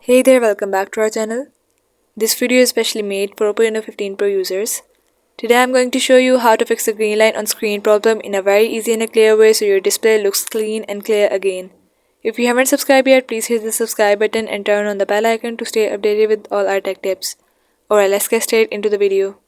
Hey there, welcome back to our channel. This video is specially made for Oppo Reno 15 Pro users. Today I'm going to show you how to fix the green line on screen problem in a very easy and a clear way so your display looks clean and clear again. If you haven't subscribed yet, please hit the subscribe button and turn on the bell icon to stay updated with all our tech tips. Alright, let's get straight into the video.